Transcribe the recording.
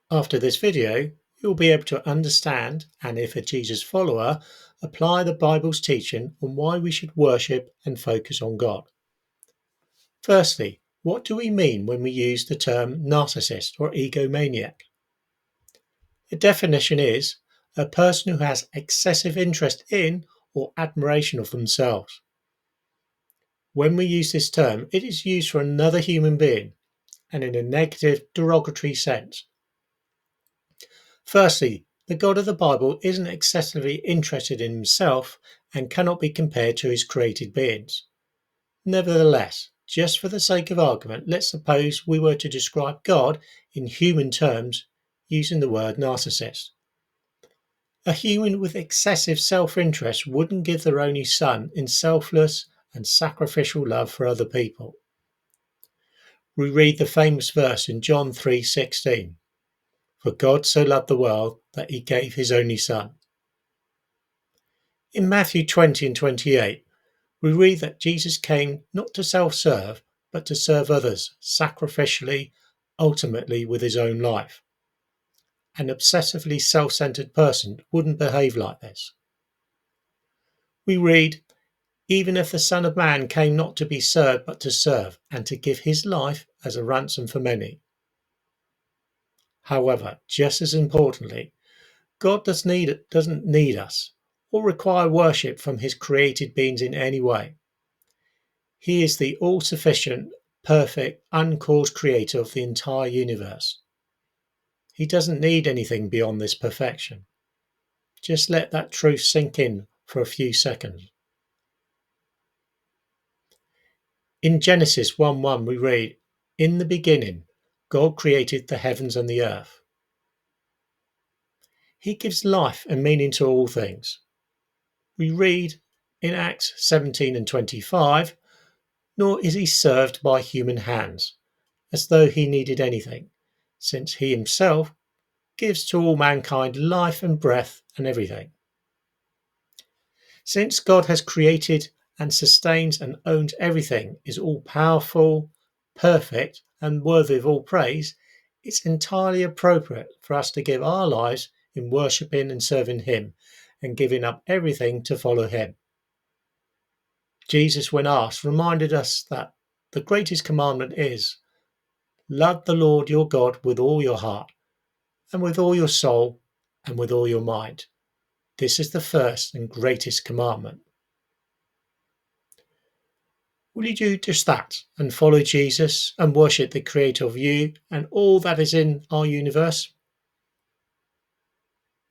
After this video, you'll be able to understand, and if a Jesus follower, apply the Bible's teaching on why we should worship and focus on God. Firstly, what do we mean when we use the term narcissist or egomaniac? The definition is a person who has excessive interest in or admiration of themselves. When we use this term, it is used for another human being and in a negative, derogatory sense. Firstly, the God of the Bible isn't excessively interested in himself and cannot be compared to his created beings. Nevertheless, just for the sake of argument, let's suppose we were to describe God in human terms using the word narcissist. A human with excessive self-interest wouldn't give their only son in selfless and sacrificial love for other people. We read the famous verse in John 3:16. For God so loved the world that he gave his only Son. In Matthew 20 and 28, we read that Jesus came not to self-serve, but to serve others sacrificially, ultimately with his own life. An obsessively self-centered person wouldn't behave like this. We read, even if the Son of Man came not to be served, but to serve, and to give his life as a ransom for many. However, just as importantly, God doesn't need us or require worship from his created beings in any way. He is the all-sufficient, perfect, uncaused creator of the entire universe. He doesn't need anything beyond this perfection. Just let that truth sink in for a few seconds. In Genesis 1:1 we read, in the beginning, God created the heavens and the earth. He gives life and meaning to all things. We read in Acts 17 and 25, nor is he served by human hands, as though he needed anything, since he himself gives to all mankind life and breath and everything. Since God has created and sustains and owns everything, is all-powerful, perfect, and worthy of all praise, it's entirely appropriate for us to give our lives in worshipping and serving him and giving up everything to follow him. Jesus, when asked, reminded us that the greatest commandment is, love the Lord your God with all your heart, and with all your soul, and with all your mind. This is the first and greatest commandment. Will you do just that and follow Jesus and worship the creator of you and all that is in our universe?